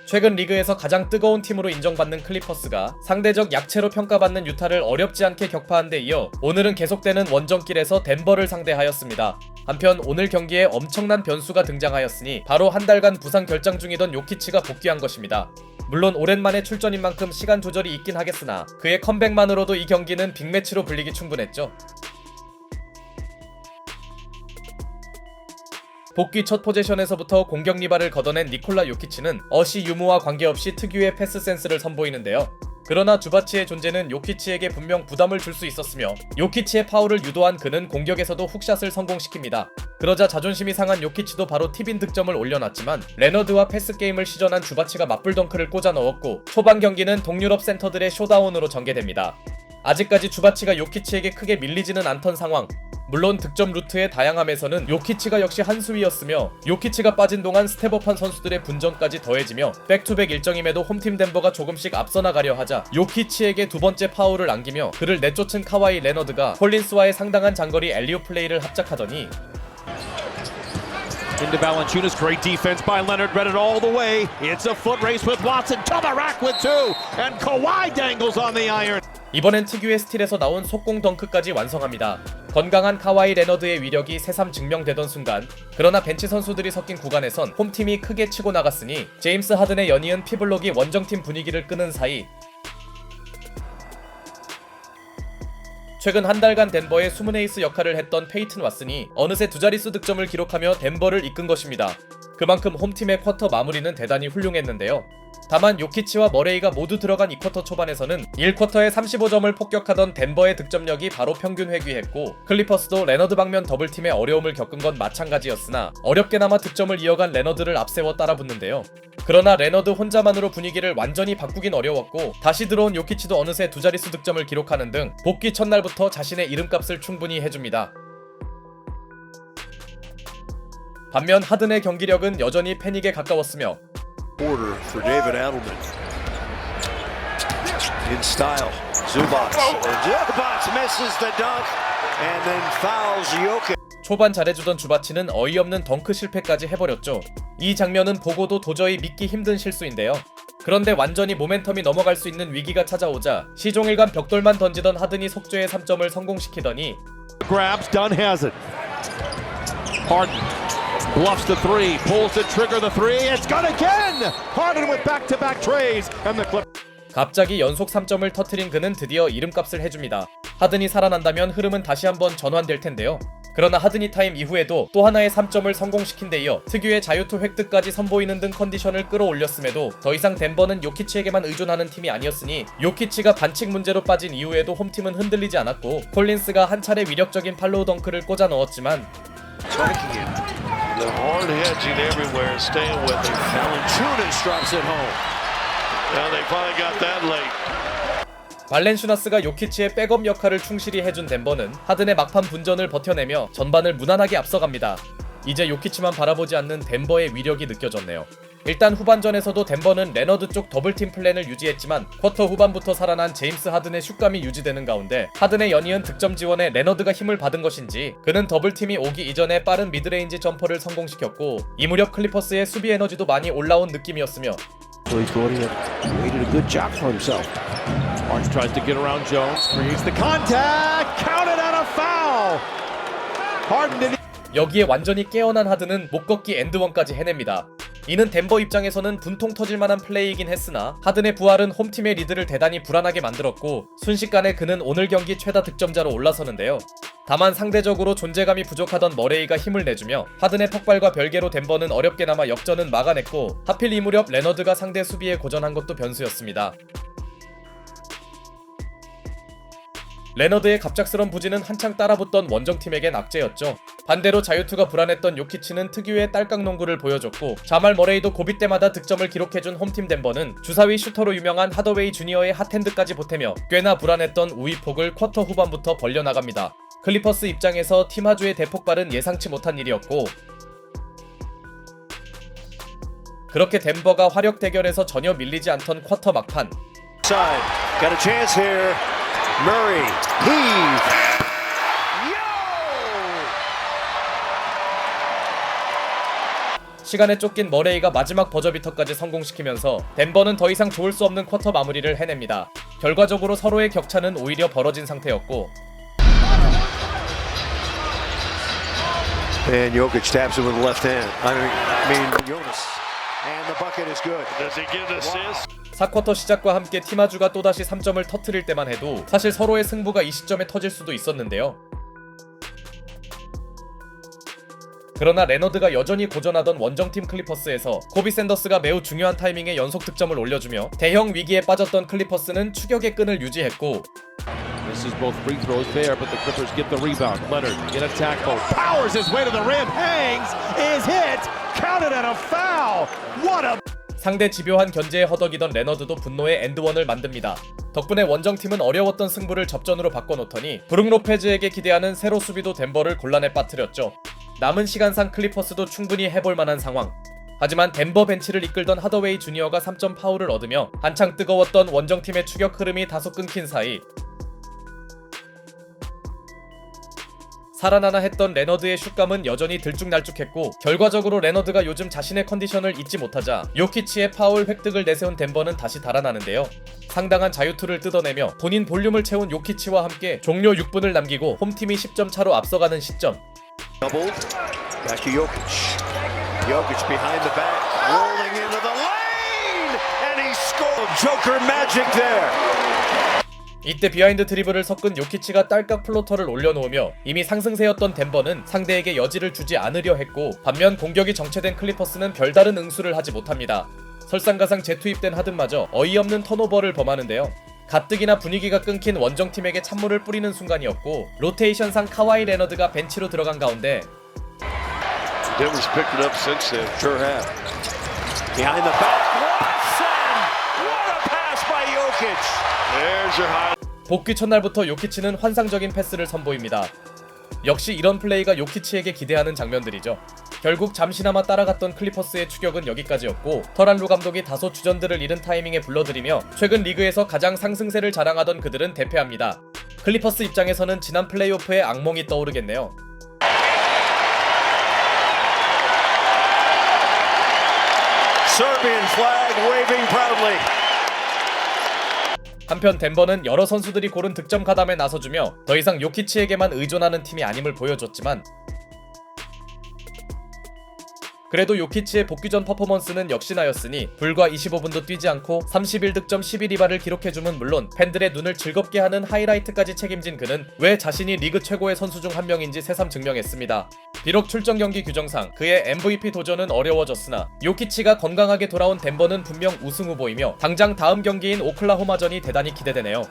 최근 리그에서 가장 뜨거운 팀으로 인정받는 클리퍼스가 상대적 약체로 평가받는 유타를 어렵지 않게 격파한 데 이어 오늘은 계속되는 원정길에서 덴버를 상대하였습니다. 한편 오늘 경기에 엄청난 변수가 등장하였으니 바로 한 달간 부상 결장 중이던 요키치가 복귀한 것입니다. 물론 오랜만에 출전인 만큼 시간 조절이 있긴 하겠으나 그의 컴백만으로도 이 경기는 빅매치로 불리기 충분했죠. 복귀 첫 포제션에서부터 공격 리바를 걷어낸 니콜라 요키치는 어시 유무와 관계없이 특유의 패스 센스를 선보이는데요. 그러나 주바치의 존재는 요키치에게 분명 부담을 줄 수 있었으며 요키치의 파울을 유도한 그는 공격에서도 훅샷을 성공시킵니다. 그러자 자존심이 상한 요키치도 바로 팁인 득점을 올려놨지만 레너드와 패스 게임을 시전한 주바치가 맞불 덩크를 꽂아 넣었고 초반 경기는 동유럽 센터들의 쇼다운으로 전개됩니다. 아직까지 주바치가 요키치에게 크게 밀리지는 않던 상황. 물론 득점 루트의 다양함에서는 요키치가 역시 한 수위였으며 요키치가 빠진 동안 스텝업한 선수들의 분전까지 더해지며 백투백 일정임에도 홈팀 덴버가 조금씩 앞서 나가려 하자 요키치에게 두 번째 파울을 안기며 그를 내쫓은 카와이 레너드가 콜린스와의 상당한 장거리 엘리오 플레이를 합작하더니 Into Valanciunas, great defense by Leonard, read it all the way. It's a foot race with Watson, Tomarak with two, and Kawhi dangles on the iron. 이번엔 특유의 스틸에서 나온 속공 덩크까지 완성합니다. 건강한 카와이 레너드의 위력이 새삼 증명되던 순간, 그러나 벤치 선수들이 섞인 구간에선 홈팀이 크게 치고 나갔으니 제임스 하든의 연이은 피블록이 원정팀 분위기를 끄는 사이 최근 한 달간 덴버의 숨은 에이스 역할을 했던 페이튼 왓슨이 어느새 두 자릿수 득점을 기록하며 덴버를 이끈 것입니다. 그만큼 홈팀의 쿼터 마무리는 대단히 훌륭했는데요. 다만 요키치와 머레이가 모두 들어간 2쿼터 초반에서는 1쿼터에 35점을 폭격하던 덴버의 득점력이 바로 평균 회귀했고 클리퍼스도 레너드 방면 더블팀의 어려움을 겪은 건 마찬가지였으나 어렵게나마 득점을 이어간 레너드를 앞세워 따라붙는데요. 그러나 레너드 혼자만으로 분위기를 완전히 바꾸긴 어려웠고 다시 들어온 요키치도 어느새 두 자릿수 득점을 기록하는 등 복귀 첫날부터 자신의 이름값을 충분히 해줍니다. 반면 하든의 경기력은 여전히 패닉에 가까웠으며 Order for David Adelman. In style, Zubac. Zubac misses the dunk and then fouls Jokic. 초반 잘해주던 주바치는 어이없는 덩크 실패까지 해버렸죠. 이 장면은 보고도 도저히 믿기 힘든 실수인데요. 그런데 완전히 모멘텀이 넘어갈 수 있는 위기가 찾아오자 시종일관 벽돌만 던지던 하든이 속죄의 3점을 성공시키더니 Grabs, Dunn has it. Harden bluffs the three, pulls the trigger, the three, it's good again! Harden with back-to-back trays, and the clip. 갑자기 연속 3점을 터트린 그는 드디어 이름값을 해줍니다. 하든이 살아난다면 흐름은 다시 한번 전환될 텐데요. 그러나 하든이 타임 이후에도 또 하나의 3점을 성공시킨 데 이어 특유의 자유투 획득까지 선보이는 등 컨디션을 끌어올렸음에도 더 이상 덴버는 요키치에게만 의존하는 팀이 아니었으니 요키치가 반칙 문제로 빠진 이후에도 홈팀은 흔들리지 않았고 콜린스가 한 차례 위력적인 팔로우 덩크를 꽂아 넣었지만 The hard hedging everywhere, staying with it. Valanciunas drops it home. Now they finally got that late. 발렌슈나스가 요키치의 백업 역할을 충실히 해준 덴버는 하든의 막판 분전을 버텨내며 전반을 무난하게 앞서갑니다. 이제 요키치만 바라보지 않는 덴버의 위력이 느껴졌네요. 일단 후반전에서도 덴버는 레너드 쪽 더블팀 플랜을 유지했지만 쿼터 후반부터 살아난 제임스 하든의 슛감이 유지되는 가운데 하든의 연이은 득점 지원에 레너드가 힘을 받은 것인지 그는 더블팀이 오기 이전에 빠른 미드레인지 점퍼를 성공시켰고 이 무렵 클리퍼스의 수비 에너지도 많이 올라온 느낌이었으며 He's created a good job for himself. Barnes tries to get around Jones, creates the contact, counted out a foul! Harden didn't. 여기에 완전히 깨어난 하든은 못 걷기 엔드원까지 해냅니다. 이는 덴버 입장에서는 분통 터질 만한 플레이이긴 했으나 하든의 부활은 홈팀의 리드를 대단히 불안하게 만들었고 순식간에 그는 오늘 경기 최다 득점자로 올라서는데요. 다만 상대적으로 존재감이 부족하던 머레이가 힘을 내주며 하든의 폭발과 별개로 덴버는 어렵게나마 역전은 막아냈고 하필 이 무렵 레너드가 상대 수비에 고전한 것도 변수였습니다. 레너드의 갑작스런 부진은 한창 따라붙던 원정팀에겐 악재였죠. 반대로 자유투가 불안했던 요키치는 특유의 딸깍 농구를 보여줬고 자말 머레이도 고비 때마다 득점을 기록해준 홈팀 덴버는 주사위 슈터로 유명한 하더웨이 주니어의 핫핸드까지 보태며 꽤나 불안했던 우위폭을 쿼터 후반부터 벌려나갑니다. 클리퍼스 입장에서 팀 하주의 대폭발은 예상치 못한 일이었고 그렇게 덴버가 화력 대결에서 전혀 밀리지 않던 쿼터 막판 Side, got a chance here. Murray, heave. 시간에 쫓긴 머레이가 마지막 버저비터까지 성공시키면서 덴버는 더 이상 좋을 수 없는 쿼터 마무리를 해냅니다. 결과적으로 서로의 격차는 오히려 벌어진 상태였고 And Jokic taps it with the left hand. I mean Jonas. And the bucket is good. Does he get an assist? 4쿼터 시작과 함께 팀아주가 또다시 3점을 터트릴 때만 해도 사실 서로의 승부가 이 시점에 터질 수도 있었는데요. 그러나 레너드가 여전히 고전하던 원정팀 클리퍼스에서 코비 샌더스가 매우 중요한 타이밍에 연속 득점을 올려주며 대형 위기에 빠졌던 클리퍼스는 추격의 끈을 유지했고 This is both free throws there, but the Clippers get the rebound. Leonard in attack mode. Powers his way to the rim. Hangs. Is hit. Counted at a foul. What a... 상대 집요한 견제에 허덕이던 레너드도 분노의 엔드원을 만듭니다. 덕분에 원정팀은 어려웠던 승부를 접전으로 바꿔놓더니 브룩 로페즈에게 기대하는 세로 수비도 덴버를 곤란에 빠뜨렸죠. 남은 시간상 클리퍼스도 충분히 해볼 만한 상황. 하지만 덴버 벤치를 이끌던 하더웨이 주니어가 3점 파울을 얻으며 한창 뜨거웠던 원정팀의 추격 흐름이 다소 끊긴 사이 살아나나 했던 레너드의 슛감은 여전히 들쭉날쭉했고 결과적으로 레너드가 요즘 자신의 컨디션을 잊지 못하자 요키치의 파울 획득을 내세운 덴버는 다시 달아나는데요. 상당한 자유투를 뜯어내며 본인 볼륨을 채운 요키치와 함께 종료 6분을 남기고 홈팀이 10점 차로 앞서가는 시점. Doubled. Back to Jokic. Jokic behind the back. Rolling into the lane. And he scored. Joker magic there. 이때 비하인드 드리블을 섞은 요키치가 딸깍 플로터를 올려놓으며 이미 상승세였던 덴버는 상대에게 여지를 주지 않으려 했고 반면 공격이 정체된 클리퍼스는 별다른 응수를 하지 못합니다. 설상가상 재투입된 하든마저 어이없는 턴오버를 범하는데요. 가뜩이나 분위기가 끊긴 원정팀에게 찬물을 뿌리는 순간이었고 로테이션상 카와이 레너드가 벤치로 들어간 가운데 Denver's picked it up since then. Sure have. Behind the back. What a pass by Jokic. There's your high. 복귀 첫날부터 요키치는 환상적인 패스를 선보입니다. 역시 이런 플레이가 요키치에게 기대하는 장면들이죠. 결국 잠시나마 따라갔던 클리퍼스의 추격은 여기까지였고 터란루 감독이 다소 주전들을 잃은 타이밍에 불러들이며 최근 리그에서 가장 상승세를 자랑하던 그들은 대패합니다. 클리퍼스 입장에서는 지난 플레이오프의 악몽이 떠오르겠네요. Serbian flag waving proudly. 한편 덴버는 여러 선수들이 고른 득점 가담에 나서주며 더 이상 요키치에게만 의존하는 팀이 아님을 보여줬지만 그래도 요키치의 복귀 전 퍼포먼스는 역시나였으니 불과 25분도 뛰지 않고 31득점 11리바를 기록해줌은 물론 팬들의 눈을 즐겁게 하는 하이라이트까지 책임진 그는 왜 자신이 리그 최고의 선수 중 한 명인지 새삼 증명했습니다. 비록 출전 경기 규정상 그의 MVP 도전은 어려워졌으나 요키치가 건강하게 돌아온 덴버는 분명 우승 후보이며 당장 다음 경기인 오클라호마전이 대단히 기대되네요.